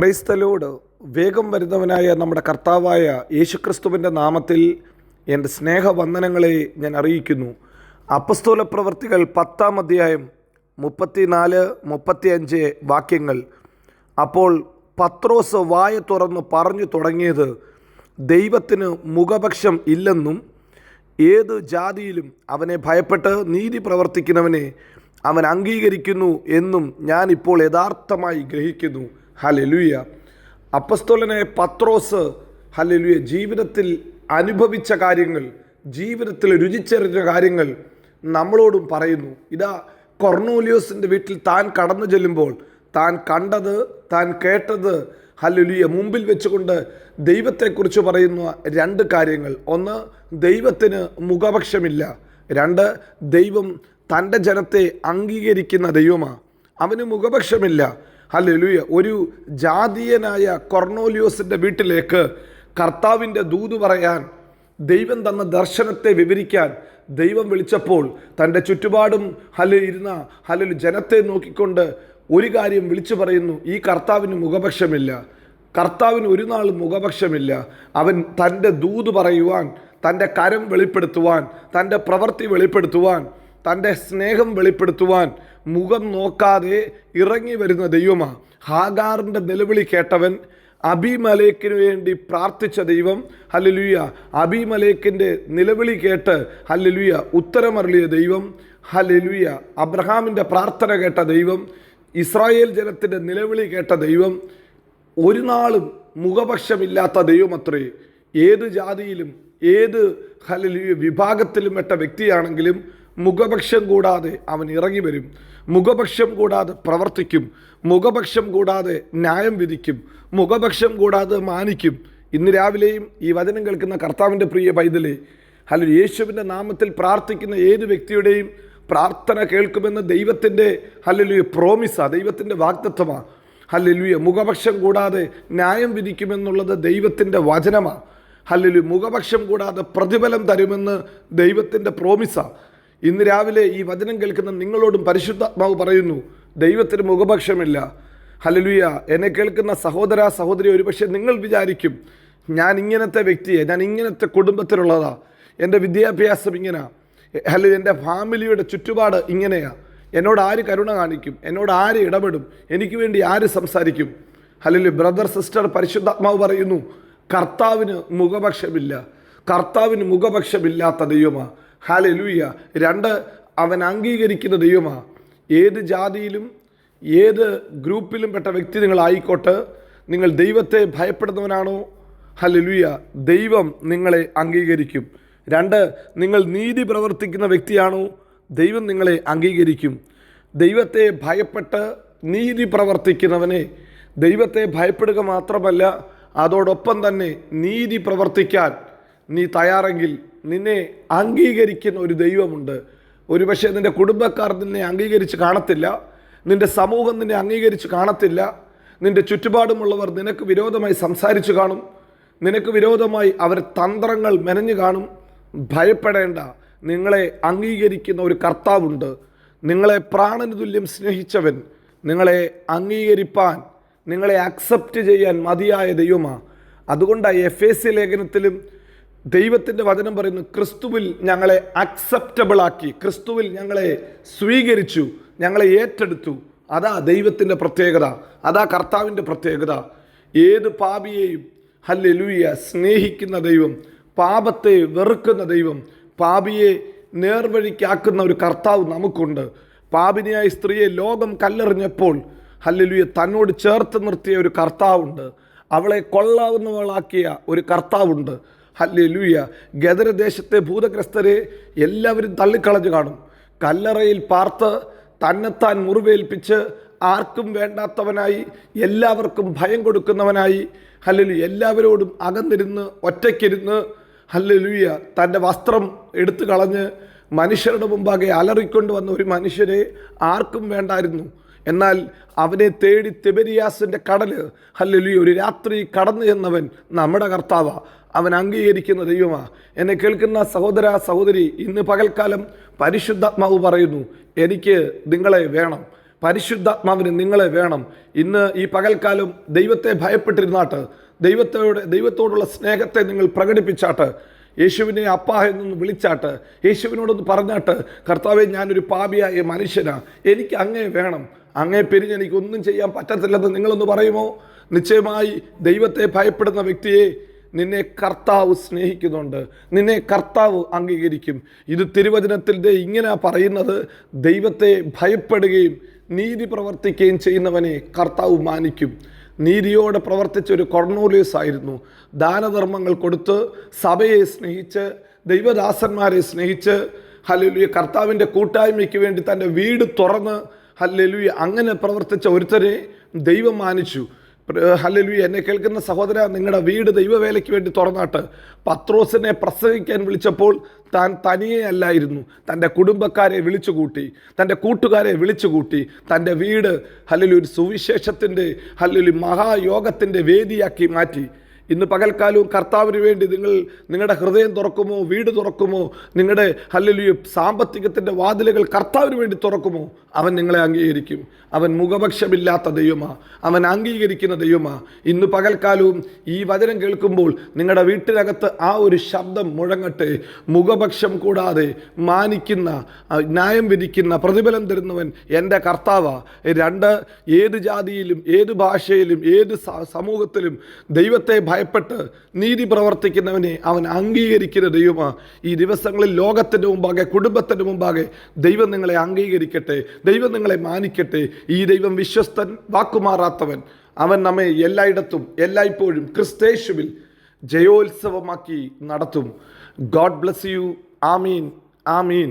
Praise the Lord. വേഗം വരുന്നവനായ നമ്മുടെ കർത്താവായ യേശുക്രിസ്തുവിൻ്റെ നാമത്തിൽ എൻ്റെ സ്നേഹവന്ദനങ്ങളെ ഞാൻ അറിയിക്കുന്നു. അപ്പസ്തോല പ്രവൃത്തികൾ 10-ാം അധ്യായം 34-35 വാക്യങ്ങൾ. അപ്പോൾ പത്രോസ് വായ തുറന്ന് പറഞ്ഞു തുടങ്ങിയത്, ദൈവത്തിന് മുഖപക്ഷം ഇല്ലെന്നും ഏത് ജാതിയിലും അവനെ ഭയപ്പെട്ട് നീതി പ്രവർത്തിക്കുന്നവനെ അവൻ അംഗീകരിക്കുന്നു എന്നും ഞാൻ ഇപ്പോൾ യഥാർത്ഥമായി ഗ്രഹിക്കുന്നു. ഹല്ലേലൂയ. അപ്പസ്തോലനായ പത്രോസ് ഹല്ലേലൂയ ജീവിതത്തിൽ അനുഭവിച്ച കാര്യങ്ങൾ, ജീവിതത്തിൽ രുചിച്ചറിഞ്ഞ കാര്യങ്ങൾ നമ്മളോടും പറയുന്നു. ഇതാ കൊർന്നേലിയോസിൻ്റെ വീട്ടിൽ താൻ കടന്നു ചെല്ലുമ്പോൾ താൻ കണ്ടത്, താൻ കേട്ടത് ഹല്ലേലൂയ മുമ്പിൽ വെച്ചുകൊണ്ട് ദൈവത്തെക്കുറിച്ച് പറയുന്ന രണ്ട് കാര്യങ്ങൾ. ഒന്ന്, ദൈവത്തിന് മുഖപക്ഷമില്ല. രണ്ട്, ദൈവം തൻ്റെ ജനത്തെ അംഗീകരിക്കുന്ന ദൈവമാണ്. അവന് മുഖപക്ഷമില്ല. ഹല്ലേലൂയ. ഒരു ജാതീയനായ കൊർന്നേലിയോസിൻ്റെ വീട്ടിലേക്ക് കർത്താവിൻ്റെ ദൂത് പറയാൻ, ദൈവം തന്ന ദർശനത്തെ വിവരിക്കാൻ ദൈവം വിളിച്ചപ്പോൾ തൻ്റെ ചുറ്റുപാടും ഇരുന്ന ജനത്തെ നോക്കിക്കൊണ്ട് ഒരു കാര്യം വിളിച്ചു പറയുന്നു, ഈ കർത്താവിന് മുഖപക്ഷമില്ല. കർത്താവിന് ഒരു നാളും മുഖപക്ഷമില്ല. അവൻ തൻ്റെ ദൂത് പറയുവാൻ, തൻ്റെ കരം വെളിപ്പെടുത്തുവാൻ, തൻ്റെ പ്രവൃത്തി വെളിപ്പെടുത്തുവാൻ, തൻ്റെ സ്നേഹം വെളിപ്പെടുത്തുവാൻ മുഖം നോക്കാതെ ഇറങ്ങി വരുന്ന ദൈവമാണ്. ഹാഗാറിൻ്റെ നിലവിളി കേട്ടവൻ, അബീമലേക്കിന് വേണ്ടി പ്രാർത്ഥിച്ച ദൈവം ഹല്ലേലൂയ, അബീമലേക്കിൻ്റെ നിലവിളി കേട്ട് ഹല്ലേലൂയ ഉത്തരമരുളിയ ദൈവം ഹല്ലേലൂയ, അബ്രഹാമിൻ്റെ പ്രാർത്ഥന കേട്ട ദൈവം, ഇസ്രായേൽ ജനത്തിൻ്റെ നിലവിളി കേട്ട ദൈവം, ഒരു നാളും മുഖപക്ഷമില്ലാത്ത ദൈവമത്രേ. ഏത് ജാതിയിലും ഏത് ഹല്ലേലൂയ വിഭാഗത്തിലും പെട്ട വ്യക്തിയാണെങ്കിലും മുഖപക്ഷം കൂടാതെ അവൻ ഇറങ്ങി വരും. മുഖപക്ഷം കൂടാതെ പ്രവർത്തിക്കും. മുഖപക്ഷം കൂടാതെ ന്യായം വിധിക്കും. മുഖപക്ഷം കൂടാതെ മാനിക്കും. ഇന്ന് രാവിലെയും ഈ വചനം കേൾക്കുന്ന കർത്താവിൻ്റെ പ്രിയ പൈതലേ, ഹല്ലേലൂയ, യേശുവിൻ്റെ നാമത്തിൽ പ്രാർത്ഥിക്കുന്ന ഏത് വ്യക്തിയുടെയും പ്രാർത്ഥന കേൾക്കുമെന്ന് ദൈവത്തിൻ്റെ ഹല്ലേലൂയ പ്രോമിസാണ്, ദൈവത്തിൻ്റെ വാഗ്ദത്തമാണ്. ഹല്ലേലൂയ. മുഖപക്ഷം കൂടാതെ ന്യായം വിധിക്കുമെന്നുള്ളത് ദൈവത്തിൻ്റെ വചനമാണ്. ഹല്ലേലൂയ. മുഖപക്ഷം കൂടാതെ പ്രതിഫലം തരുമെന്ന് ദൈവത്തിൻ്റെ പ്രോമിസാണ്. ഇന്ന് രാവിലെ ഈ വചനം കേൾക്കുന്ന നിങ്ങളോടും പരിശുദ്ധാത്മാവ് പറയുന്നു, ദൈവത്തിന് മുഖപക്ഷമില്ല. ഹല്ലേലൂയ. എന്നെ കേൾക്കുന്ന സഹോദര സഹോദരി, ഒരുപക്ഷെ നിങ്ങൾ വിചാരിക്കും, ഞാൻ ഇങ്ങനത്തെ വ്യക്തിയെ, ഞാൻ ഇങ്ങനത്തെ കുടുംബത്തിലുള്ളതാ, എൻ്റെ വിദ്യാഭ്യാസം ഇങ്ങനെ, അല്ലെങ്കിൽ എൻ്റെ ഫാമിലിയുടെ ചുറ്റുപാട് ഇങ്ങനെയാണ്, എന്നോട് ആര് കരുണ കാണിക്കും, എന്നോട് ആര് ഇടപെടും, എനിക്ക് വേണ്ടി ആര് സംസാരിക്കും. ഹല്ലേലൂയ. ബ്രദർ സിസ്റ്റർ, പരിശുദ്ധാത്മാവ് പറയുന്നു, കർത്താവിന് മുഖപക്ഷമില്ല. കർത്താവിന് മുഖപക്ഷമില്ലാത്ത ദൈവമാണ്. ഹല്ലേലൂയ. രണ്ട്, അവൻ അംഗീകരിക്കുന്ന ദൈവമാണ്. ഏത് ജാതിയിലും ഏത് ഗ്രൂപ്പിലും പെട്ട വ്യക്തി നിങ്ങളായിക്കോട്ടെ, നിങ്ങൾ ദൈവത്തെ ഭയപ്പെടുന്നവനാണോ, ഹല്ലേലൂയ, ദൈവം നിങ്ങളെ അംഗീകരിക്കും. രണ്ട്, നിങ്ങൾ നീതി പ്രവർത്തിക്കുന്ന വ്യക്തിയാണോ, ദൈവം നിങ്ങളെ അംഗീകരിക്കും. ദൈവത്തെ ഭയപ്പെട്ട് നീതി പ്രവർത്തിക്കുന്നവനെ, ദൈവത്തെ ഭയപ്പെടുക മാത്രമല്ല അതോടൊപ്പം തന്നെ നീതി പ്രവർത്തിക്കാൻ നീ തയ്യാറെങ്കിൽ നിന്നെ അംഗീകരിക്കുന്ന ഒരു ദൈവമുണ്ട്. ഒരുപക്ഷെ നിൻ്റെ കുടുംബക്കാർ നിന്നെ അംഗീകരിച്ച് കാണത്തില്ല, നിൻ്റെ സമൂഹം നിന്നെ അംഗീകരിച്ച് കാണത്തില്ല, നിൻ്റെ ചുറ്റുപാടുമുള്ളവർ നിനക്ക് വിരോധമായി സംസാരിച്ചു കാണും, നിനക്ക് വിരോധമായി അവർ തന്ത്രങ്ങൾ മെനഞ്ഞു കാണും. ഭയപ്പെടേണ്ട, നിങ്ങളെ അംഗീകരിക്കുന്ന ഒരു കർത്താവുണ്ട്. നിങ്ങളെ പ്രാണന് തുല്യം സ്നേഹിച്ചവൻ നിങ്ങളെ അംഗീകരിപ്പാൻ, നിങ്ങളെ അക്സെപ്റ്റ് ചെയ്യാൻ മതിയായ ദൈവമാണ്. അതുകൊണ്ടാണ് എഫേസ്യ ലേഖനത്തിലും ദൈവത്തിൻ്റെ വചനം പറയുന്നു, ക്രിസ്തുവിൽ ഞങ്ങളെ അക്സെപ്റ്റബിൾ ആക്കി, ക്രിസ്തുവിൽ ഞങ്ങളെ സ്വീകരിച്ചു, ഞങ്ങളെ ഏറ്റെടുത്തു. അതാ ദൈവത്തിൻ്റെ പ്രത്യേകത, അതാ കർത്താവിൻ്റെ പ്രത്യേകത. ഏത് പാപിയെയും ഹല്ലേലൂയ സ്നേഹിക്കുന്ന ദൈവം, പാപത്തെ വെറുക്കുന്ന ദൈവം, പാപിയെ നേർവഴിക്കാക്കുന്ന ഒരു കർത്താവ് നമുക്കുണ്ട്. പാപിനിയായ സ്ത്രീയെ ലോകം കല്ലെറിഞ്ഞപ്പോൾ ഹല്ലേലൂയ തന്നോട് ചേർത്ത് നിർത്തിയ ഒരു കർത്താവുണ്ട്. അവളെ കൊള്ളാവുന്നവളാക്കിയ ഒരു കർത്താവുണ്ട്. ഹല്ലേലൂയ. ഗദരദേശത്തെ ഭൂതഗ്രസ്തരെ എല്ലാവരും തള്ളിക്കളഞ്ഞു കാണും. കല്ലറയിൽ പാർത്ത് തന്നെത്താൻ മുറിവേൽപ്പിച്ച് ആർക്കും വേണ്ടാത്തവനായി, എല്ലാവർക്കും ഭയം കൊടുക്കുന്നവനായി, ഹല്ലേലൂയ, എല്ലാവരോടും അകന്നിരുന്ന് ഒറ്റയ്ക്കിരുന്ന് ഹല്ലേലൂയ തൻ്റെ വസ്ത്രം എടുത്തു കളഞ്ഞ് മനുഷ്യരുടെ മുമ്പാകെ അലറിക്കൊണ്ട് വന്ന ഒരു മനുഷ്യരെ ആർക്കും വേണ്ടായിരുന്നു. എന്നാൽ അവനെ തേടി തിബരിയാസിൻ്റെ കടൽ ഹല്ലേലൂയ ഒരു രാത്രി കടന്നു ചെന്നവൻ നമ്മുടെ കർത്താവാണ്. അവൻ അംഗീകരിക്കുന്ന ദൈവമാണ്. എന്നെ കേൾക്കുന്ന സഹോദര സഹോദരി, ഇന്ന് പകൽക്കാലം പരിശുദ്ധാത്മാവ് പറയുന്നു, എനിക്ക് നിങ്ങളെ വേണം. പരിശുദ്ധാത്മാവിന് നിങ്ങളെ വേണം. ഇന്ന് ഈ പകൽക്കാലം ദൈവത്തെ ഭയപ്പെട്ടിരുന്നാട്ട്, ദൈവത്തോടുള്ള സ്നേഹത്തെ നിങ്ങൾ പ്രകടിപ്പിച്ചാട്ട്, യേശുവിനെ അപ്പ എന്നൊന്ന് വിളിച്ചാട്ട്, യേശുവിനോടൊന്ന് പറഞ്ഞാട്ട്, കർത്താവെ ഞാനൊരു പാപിയായ മനുഷ്യനാണ്, എനിക്ക് അങ്ങേ വേണം, അങ്ങേ പിരിഞ്ഞ് എനിക്കൊന്നും ചെയ്യാൻ പറ്റത്തില്ലെന്ന് നിങ്ങളൊന്ന് പറയുമോ? നിശ്ചയമായി ദൈവത്തെ ഭയപ്പെടുന്ന വ്യക്തിയെ നിന്നെ കർത്താവ് സ്നേഹിക്കുന്നുണ്ട്, നിന്നെ കർത്താവ് അംഗീകരിക്കും. ഇത് തിരുവചനത്തിൽ ഇങ്ങനെ പറയുന്നത്, ദൈവത്തെ ഭയപ്പെടുകയും നീതി പ്രവർത്തിക്കുകയും ചെയ്യുന്നവനെ കർത്താവ് മാനിക്കും. നീതിയോടെ പ്രവർത്തിച്ച ഒരു കൊർണോലിയസ് ആയിരുന്നു. ദാനധർമ്മങ്ങൾ കൊടുത്ത്, സഭയെ സ്നേഹിച്ച്, ദൈവദാസന്മാരെ സ്നേഹിച്ച്, ഹല്ലേലൂയ, കർത്താവിൻ്റെ കൂട്ടായ്മയ്ക്ക് വേണ്ടി തൻ്റെ വീട് തുറന്ന്, ഹല്ലേലൂയ, അങ്ങനെ പ്രവർത്തിച്ച ഒരുത്തരെ ദൈവം മാനിച്ചു. ഹല്ലേലൂയ, എന്നെ കേൾക്കുന്ന സഹോദര, നിങ്ങളുടെ വീട് ദൈവവേലയ്ക്ക് വേണ്ടി തുറന്നാട്ട്. പത്രോസിനെ പ്രസംഗിക്കാൻ വിളിച്ചപ്പോൾ താൻ തനിയെ അല്ലായിരുന്നു, തൻ്റെ കുടുംബക്കാരെ വിളിച്ചുകൂട്ടി, തൻ്റെ കൂട്ടുകാരെ വിളിച്ചുകൂട്ടി, തൻ്റെ വീട് ഹല്ലേലൂയ ഒരു സുവിശേഷത്തിൻ്റെ ഹല്ലേലൂയ മഹായോഗത്തിൻ്റെ വേദിയാക്കി മാറ്റി. ഇന്ന് പകൽക്കാലവും കർത്താവിന് വേണ്ടി നിങ്ങളുടെ ഹൃദയം തുറക്കുമോ? വീട് തുറക്കുമോ? നിങ്ങളുടെ ഹല്ലേലൂയ സാമ്പത്തികത്തിൻ്റെ വാതിലുകൾ കർത്താവിന് വേണ്ടി തുറക്കുമോ? അവൻ നിങ്ങളെ അംഗീകരിക്കും. അവൻ മുഖപക്ഷമില്ലാത്ത ദൈവമാ, അവൻ അംഗീകരിക്കുന്ന ദൈവമാ. ഇന്ന് പകൽക്കാലവും ഈ വചനം കേൾക്കുമ്പോൾ നിങ്ങളുടെ വീട്ടിനകത്ത് ആ ഒരു ശബ്ദം മുഴങ്ങട്ടെ. മുഖപക്ഷം കൂടാതെ മാനിക്കുന്ന, ന്യായം വിധിക്കുന്ന, പ്രതിഫലം തരുന്നവൻ എൻ്റെ കർത്താവാ. 2, ഏത് ജാതിയിലും ഏത് ഭാഷയിലും ഏത് സമൂഹത്തിലും ദൈവത്തെ ഭയപ്പെട്ട് നീതി പ്രവർത്തിക്കുന്നവനെ അവൻ അംഗീകരിക്കുന്ന ദൈവമാ. ഈ ദിവസങ്ങളിൽ ലോകത്തിൻ്റെ മുമ്പാകെ, കുടുംബത്തിൻ്റെ മുമ്പാകെ ദൈവം നിങ്ങളെ അംഗീകരിക്കട്ടെ, ദൈവം നിങ്ങളെ മാനിക്കട്ടെ. ഈ ദൈവം വിശ്വസ്തൻ, വാക്കുമാറാത്തവൻ. അവൻ നമ്മെ എല്ലായിടത്തും എല്ലായ്പ്പോഴും ക്രിസ്തേശുവിൽ ജയോത്സവമാക്കി നടത്തും. God bless you. Amin, Amin.